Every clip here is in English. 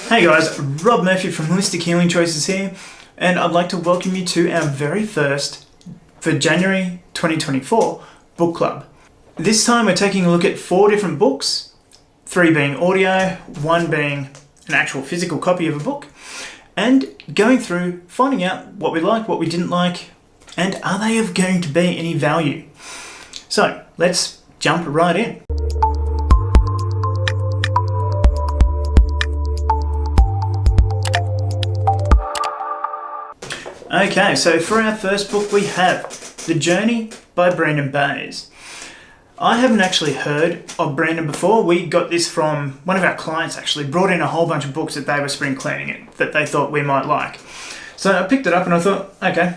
Hey guys, Rob Murphy from Holistic Healing Choices here, and I'd like to welcome you to our very first, for January 2024, book club. This time we're taking a look at 4 different books, 3 being audio, 1 being an actual physical copy of a book, and going through, finding out what we like, what we didn't like, and are they going to be any value. So let's jump right in. Okay, so for our first book we have The Journey by Brandon Bays. I haven't actually heard of Brandon before. We got this from one of our clients, actually brought in a whole bunch of books that they were spring cleaning it that they thought we might like. So I picked it up and I thought, okay,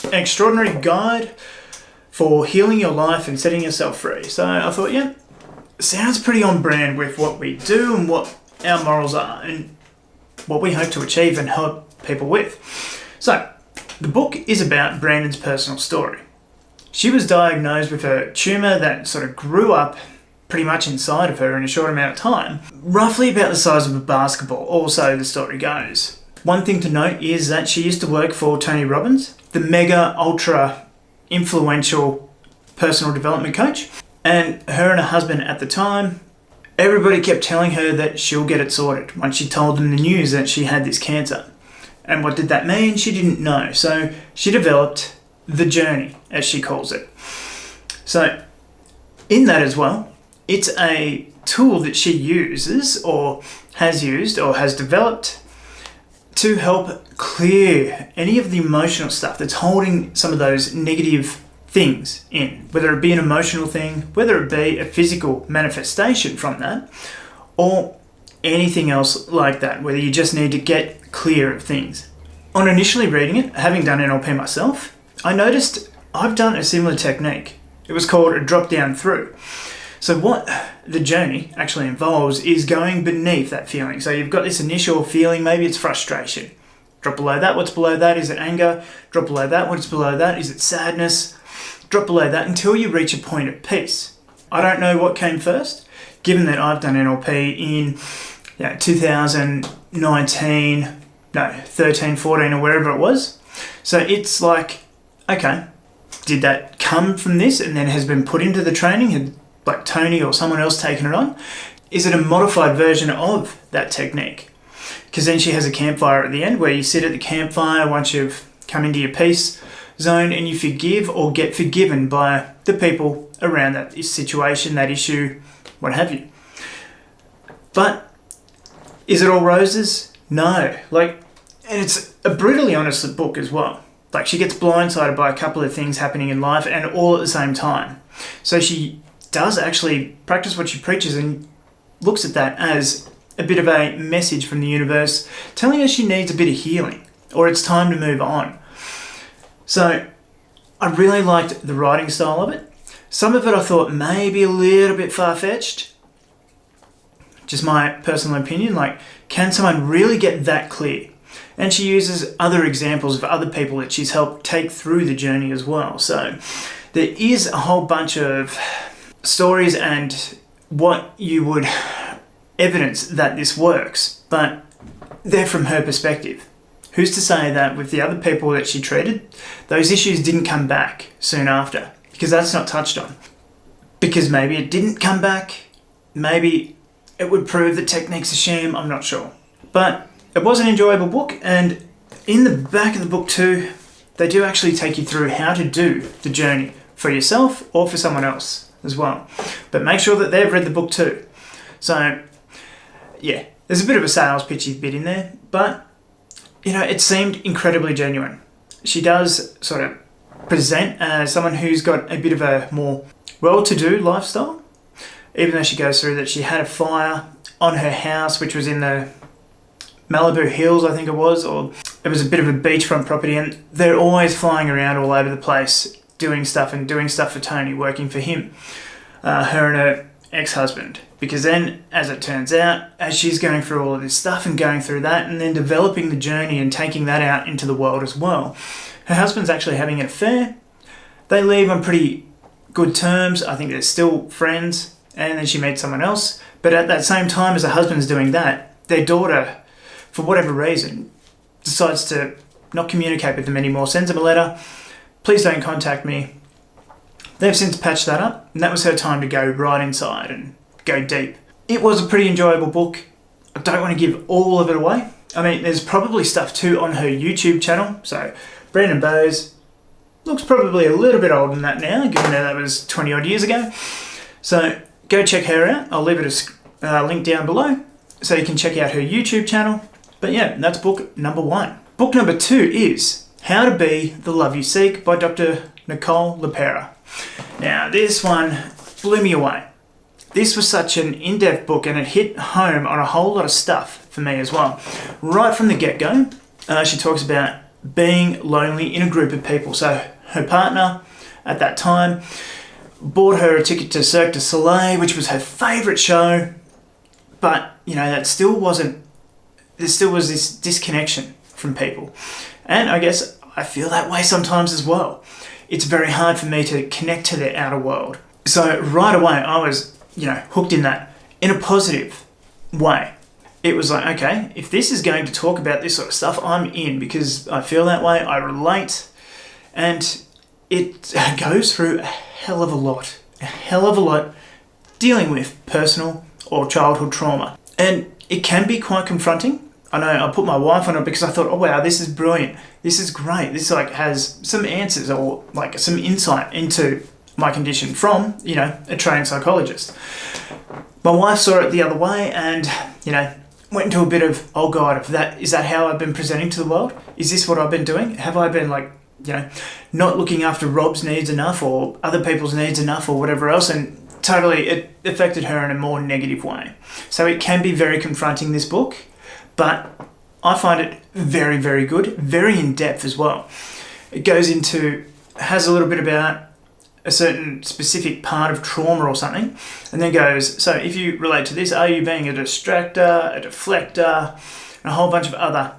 an extraordinary guide for healing your life and setting yourself free. So I thought, yeah, sounds pretty on brand with what we do and what our morals are and what we hope to achieve and help people with. So the book is about Brandon's personal story. She was diagnosed with a tumour that sort of grew up pretty much inside of her in a short amount of time, roughly about the size of a basketball, or so the story goes. One thing to note is that she used to work for Tony Robbins, the mega ultra influential personal development coach, and her and her husband at the time, everybody kept telling her that she'll get it sorted once she told them the news that she had this cancer. And what did that mean? She didn't know. So she developed The Journey, as she calls it. So in that as well, it's a tool that she uses or has used or has developed to help clear any of the emotional stuff that's holding some of those negative things in, whether it be an emotional thing, whether it be a physical manifestation from that, or anything else like that, whether you just need to get clear of things. On initially reading it, having done NLP myself, I noticed I've done a similar technique. It was called a drop down through. So what the journey actually involves is going beneath that feeling. So you've got this initial feeling, maybe it's frustration. Drop below that, what's below that? Is it anger? Drop below that, what's below that? Is it sadness? Drop below that until you reach a point of peace. I don't know what came first, given that I've done NLP in 13, 14 or wherever it was. So it's like, okay, did that come from this and then has been put into the training? Had like Tony or someone else taken it on? Is it a modified version of that technique? Because then she has a campfire at the end where you sit at the campfire once you've come into your peace zone and you forgive or get forgiven by the people around that situation, that issue, what have you. But is it all roses? No. And it's a brutally honest book as well. She gets blindsided by a couple of things happening in life and all at the same time. So she does actually practice what she preaches and looks at that as a bit of a message from the universe telling her she needs a bit of healing or it's time to move on. So I really liked the writing style of it. Some of it I thought maybe a little bit far-fetched. Just my personal opinion, can someone really get that clear? And she uses other examples of other people that she's helped take through the journey as well. So there is a whole bunch of stories and what you would evidence that this works, but they're from her perspective. Who's to say that with the other people that she treated, those issues didn't come back soon after? Because that's not touched on. Because maybe it didn't come back, maybe it would prove that technique's a sham, I'm not sure. But it was an enjoyable book, and in the back of the book too, they do actually take you through how to do the journey for yourself or for someone else as well. But make sure that they've read the book too. So, yeah, there's a bit of a sales pitchy bit in there, but, it seemed incredibly genuine. She does sort of present as someone who's got a bit of a more well-to-do lifestyle, even though she goes through that she had a fire on her house, which was in the Malibu Hills, I think it was, or it was a bit of a beachfront property, and they're always flying around all over the place, doing stuff for Tony, working for him, her and her ex-husband. Because then, as it turns out, as she's going through all of this stuff and going through that and then developing the journey and taking that out into the world as well, her husband's actually having an affair. They leave on pretty good terms. I think they're still friends, and then she meets someone else. But at that same time as the husband's doing that, their daughter for whatever reason, decides to not communicate with them anymore, sends them a letter, please don't contact me. They've since patched that up, and that was her time to go right inside and go deep. It was a pretty enjoyable book. I don't want to give all of it away. I mean, there's probably stuff too on her YouTube channel. So Brandon Bowes looks probably a little bit older than that now, given that was 20 odd years ago. So go check her out. I'll leave it a link down below so you can check out her YouTube channel. But yeah, that's book number 1. Book number 2 is How to Be the Love You Seek by Dr Nicole LePera. Now, this one blew me away. This was such an in-depth book, and it hit home on a whole lot of stuff for me as well. Right from the get-go, she talks about being lonely in a group of people. So her partner at that time bought her a ticket to Cirque du Soleil, which was her favourite show, but that still wasn't, there still was this disconnection from people. And I guess I feel that way sometimes as well. It's very hard for me to connect to the outer world. So right away I was hooked in that, in a positive way. It was like, okay, if this is going to talk about this sort of stuff, I'm in, because I feel that way, I relate, and it goes through a hell of a lot dealing with personal or childhood trauma. And it can be quite confronting. I know I put my wife on it because I thought, oh wow, this is brilliant. This is great. This has some answers or some insight into my condition from, a trained psychologist. My wife saw it the other way and, went into a bit of, oh God, is that how I've been presenting to the world? Is this what I've been doing? Have I been not looking after Rob's needs enough or other people's needs enough or whatever else? And totally, it affected her in a more negative way. So it can be very confronting, this book, but I find it very, very good, very in-depth as well. It has a little bit about a certain specific part of trauma or something, and then goes, so if you relate to this, are you being a distractor, a deflector, and a whole bunch of other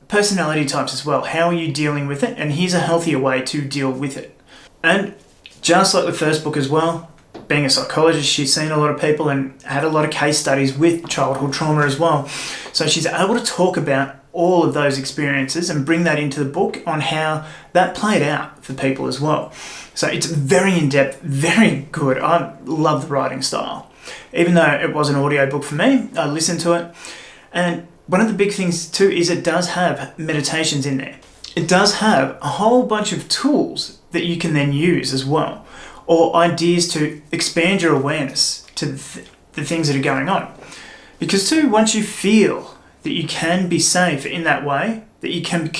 personality types as well? How are you dealing with it? And here's a healthier way to deal with it. And just like the first book as well, being a psychologist, she's seen a lot of people and had a lot of case studies with childhood trauma as well. So she's able to talk about all of those experiences and bring that into the book on how that played out for people as well. So it's very in-depth, very good. I love the writing style. Even though it was an audiobook for me, I listened to it. And one of the big things too is it does have meditations in there. It does have a whole bunch of tools that you can then use as well, or ideas to expand your awareness to the things that are going on. Because too, once you feel that you can be safe in that way, that you can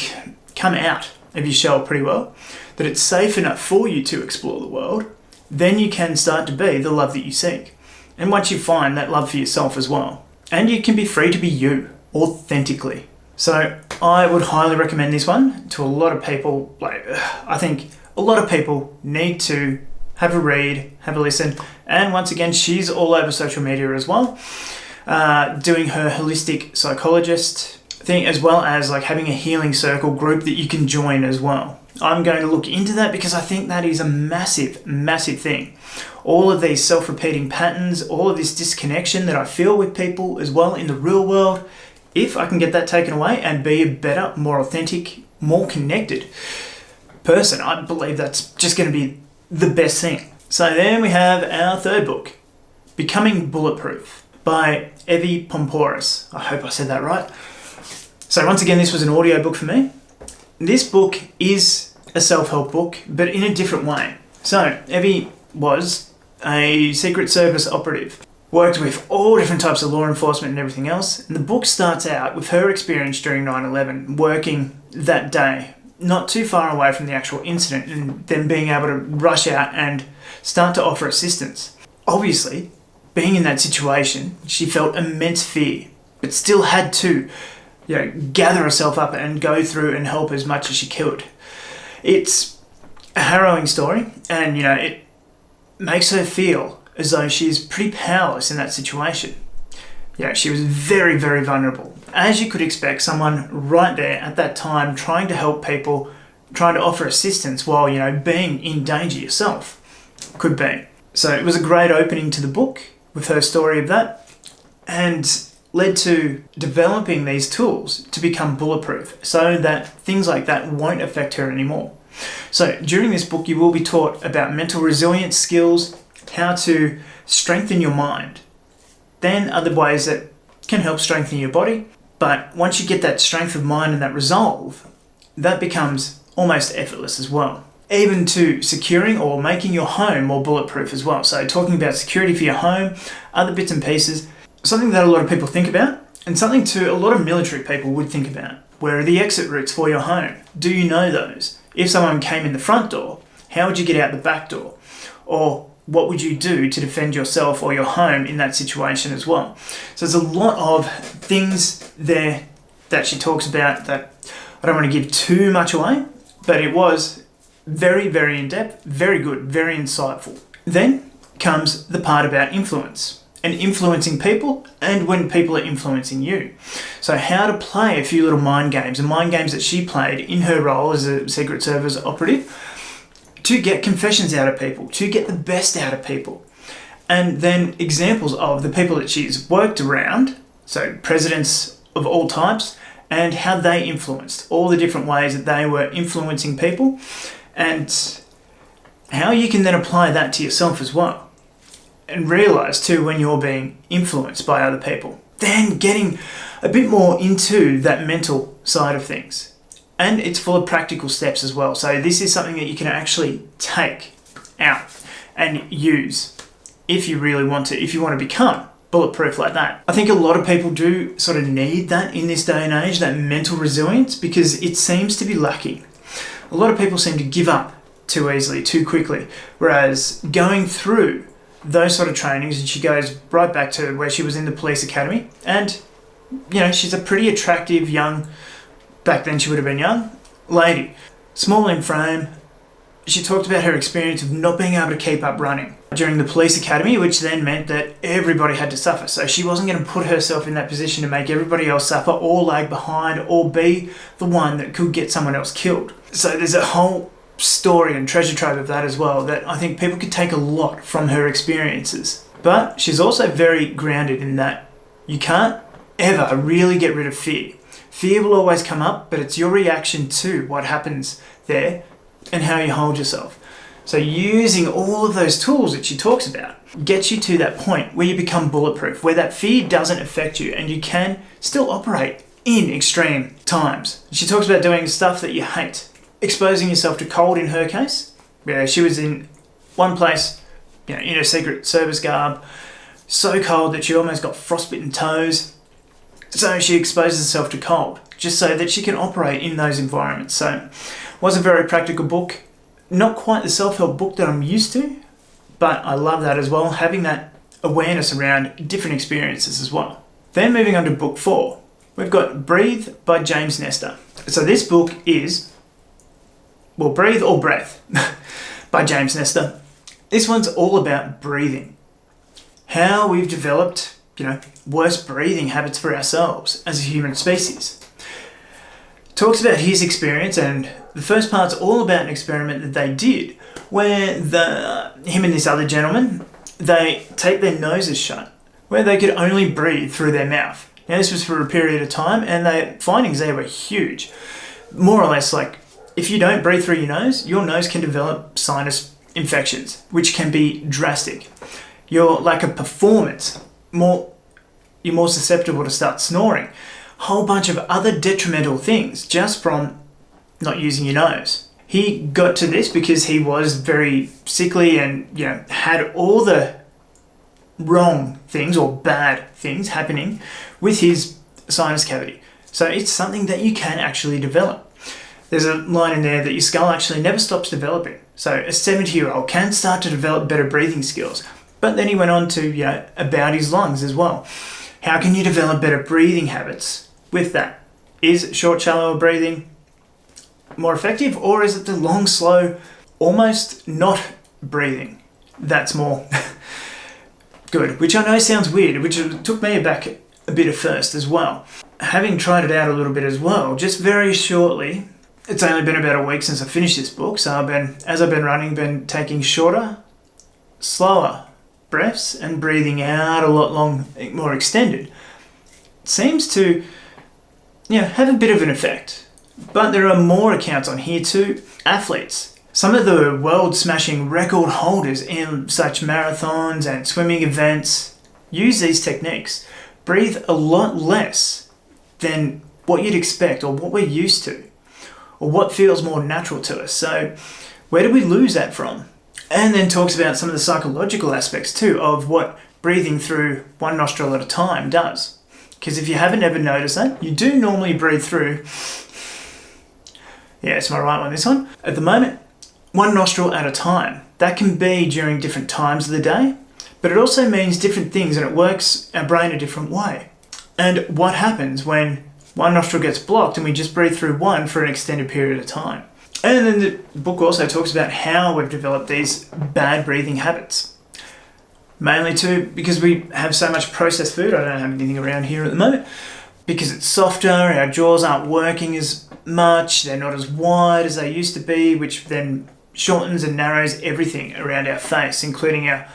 come out of your shell pretty well, that it's safe enough for you to explore the world, then you can start to be the love that you seek. And once you find that love for yourself as well, and you can be free to be you, authentically. So I would highly recommend this one to a lot of people. I think a lot of people need to have a read, have a listen. And once again, she's all over social media as well, doing her holistic psychologist thing, as well as having a healing circle group that you can join as well. I'm going to look into that because I think that is a massive, massive thing. All of these self-repeating patterns, all of this disconnection that I feel with people as well in the real world, if I can get that taken away and be a better, more authentic, more connected person, I believe that's just going to be the best thing. So then we have our third book, Becoming Bulletproof by Evie Pomporis. I hope I said that right. So once again, this was an audiobook for me. This book is a self-help book, but in a different way. So Evie was a Secret Service operative, worked with all different types of law enforcement and everything else. And the book starts out with her experience during 9/11, working that day, not too far away from the actual incident, and then being able to rush out and start to offer assistance. Obviously, being in that situation, she felt immense fear, but still had to gather herself up and go through and help as much as she could. It's a harrowing story, and it makes her feel as though she's pretty powerless in that situation. She was very, very vulnerable. As you could expect, someone right there at that time trying to help people, trying to offer assistance while, being in danger yourself could be. So it was a great opening to the book with her story of that. And led to developing these tools to become bulletproof so that things like that won't affect her anymore. So during this book, you will be taught about mental resilience skills, how to strengthen your mind, then other ways that can help strengthen your body. But once you get that strength of mind and that resolve, that becomes almost effortless as well. Even to securing or making your home more bulletproof as well. So talking about security for your home, other bits and pieces, something that a lot of people think about, and something to a lot of military people would think about. Where are the exit routes for your home? Do you know those? If someone came in the front door, how would you get out the back door? Or what would you do to defend yourself or your home in that situation as well? So there's a lot of things there that she talks about that I don't want to give too much away, but it was very, very in-depth, very good, very insightful. Then comes the part about influence and influencing people and when people are influencing you. So how to play a few little mind games, and mind games that she played in her role as a Secret Service operative to get confessions out of people, to get the best out of people. And then examples of the people that she's worked around, so presidents of all types, and how they influenced, all the different ways that they were influencing people, and how you can then apply that to yourself as well. And realize too when you're being influenced by other people. Then getting a bit more into that mental side of things. And it's full of practical steps as well. So this is something that you can actually take out and use if you really want to, if you want to become bulletproof like that. I think a lot of people do sort of need that in this day and age, that mental resilience, because it seems to be lacking. A lot of people seem to give up too easily, too quickly, whereas going through those sort of trainings, and she goes right back to where she was in the police academy, and you know, she's a pretty attractive young, back then she would have been young, lady, small in frame. She talked about her experience of not being able to keep up running during the police academy, which then meant that everybody had to suffer. So she wasn't going to put herself in that position to make everybody else suffer or lag behind or be the one that could get someone else killed. So there's a whole story and treasure trove of that as well that I think people could take a lot from her experiences. But she's also very grounded in that you can't ever really get rid of fear. Fear will always come up, but it's your reaction to what happens there and how you hold yourself. So using all of those tools that she talks about gets you to that point where you become bulletproof, where that fear doesn't affect you and you can still operate in extreme times. She talks about doing stuff that you hate. Exposing yourself to cold in her case. Yeah, she was in one place, you know, in her Secret Service garb, so cold that she almost got frostbitten toes. So she exposes herself to cold, just so that she can operate in those environments. So it was a very practical book. Not quite the self-help book that I'm used to, but I love that as well, having that awareness around different experiences as well. Then moving on to book 4, we've got Breathe by James Nestor. So this book is Breathe or Breath by James Nestor. This one's all about breathing. How we've developed, worse breathing habits for ourselves as a human species. Talks about his experience, and the first part's all about an experiment that they did where him and this other gentleman, they tape their noses shut, where they could only breathe through their mouth. Now this was for a period of time, and the findings there were huge. More or less like, if you don't breathe through your nose can develop sinus infections, which can be drastic. Your lack of performance, you're more susceptible to start snoring. Whole bunch of other detrimental things just from not using your nose. He got to this because he was very sickly and had all the wrong things or bad things happening with his sinus cavity. So it's something that you can actually develop. There's a line in there that your skull actually never stops developing. So a 70-year-old can start to develop better breathing skills. But then he went on to, about his lungs as well. How can you develop better breathing habits with that? Is short, shallow breathing more effective, or is it the long, slow, almost not breathing that's more good? Which I know sounds weird, which took me aback a bit at first as well. Having tried it out a little bit as well, just very shortly, it's only been about a week since I finished this book, so as I've been running, been taking shorter, slower breaths and breathing out a lot more extended. seems to have a bit of an effect. But there are more accounts on here too. Athletes. Some of the world smashing record holders in such marathons and swimming events use these techniques. Breathe a lot less than what you'd expect or what we're used to or what feels more natural to us. So where do we lose that from? And then talks about some of the psychological aspects too of what breathing through one nostril at a time does. Because if you haven't ever noticed that, you do normally breathe through, it's my right one, this one, at the moment, one nostril at a time. That can be during different times of the day, but it also means different things and it works our brain a different way. And what happens when one nostril gets blocked and we just breathe through one for an extended period of time? And then the book also talks about how we've developed these bad breathing habits. Mainly too because we have so much processed food. I don't have anything around here at the moment. Because it's softer, our jaws aren't working as much, they're not as wide as they used to be, which then shortens and narrows everything around our face, including our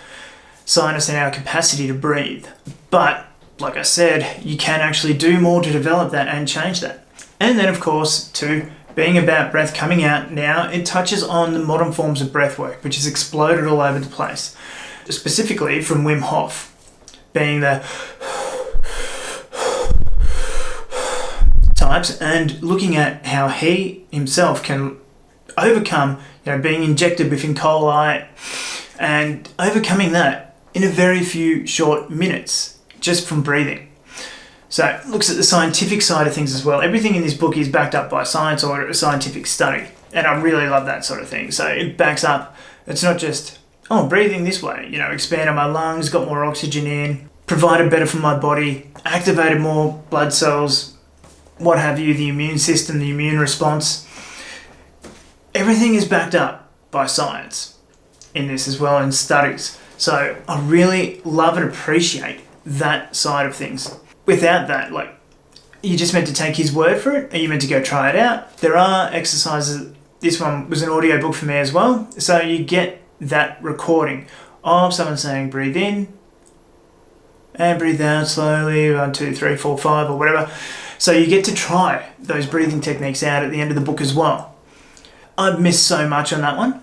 sinus and our capacity to breathe. But, like I said, you can actually do more to develop that and change that. And then, of course, too, being about breath coming out now, it touches on the modern forms of breath work, which has exploded all over the place. Specifically from Wim Hof, being the types, and looking at how he himself can overcome, being injected with E. coli and overcoming that in a very few short minutes just from breathing. So it looks at the scientific side of things as well. Everything in this book is backed up by science or a scientific study, and I really love that sort of thing. So it backs up. It's not just breathing this way, expanded my lungs, got more oxygen in, provided better for my body, activated more blood cells, what have you, the immune system, the immune response. Everything is backed up by science in this as well, and studies. So I really love and appreciate that side of things. Without that, you're just meant to take his word for it, and you're meant to go try it out. There are exercises. This one was an audio book for me as well. So you get that recording of someone saying breathe in and breathe out slowly, 1, 2, 3, 4, 5 or whatever. So you get to try those breathing techniques out at the end of the book as well. I've missed so much on that one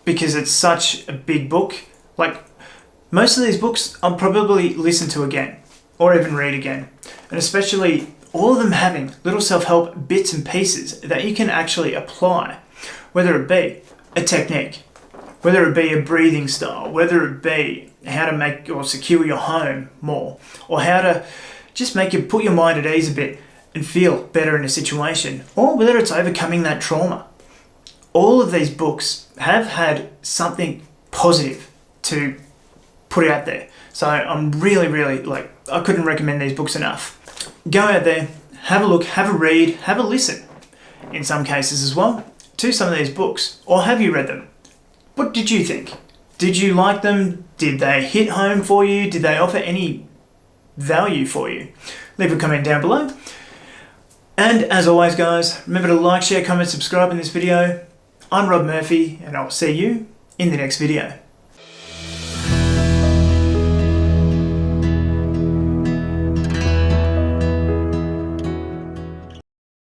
because it's such a big book. Most of these books I'll probably listen to again or even read again, and especially all of them having little self-help bits and pieces that you can actually apply, whether it be a technique, whether it be a breathing style, whether it be how to make or secure your home more, or how to just put your mind at ease a bit and feel better in a situation, or whether it's overcoming that trauma. All of these books have had something positive to put out there. So I'm really, I couldn't recommend these books enough. Go out there, have a look, have a read, have a listen, in some cases as well, to some of these books. Or have you read them? What did you think? Did you like them? Did they hit home for you? Did they offer any value for you? Leave a comment down below. And as always, guys, remember to like, share, comment, subscribe in this video. I'm Rob Murphy, and I'll see you in the next video.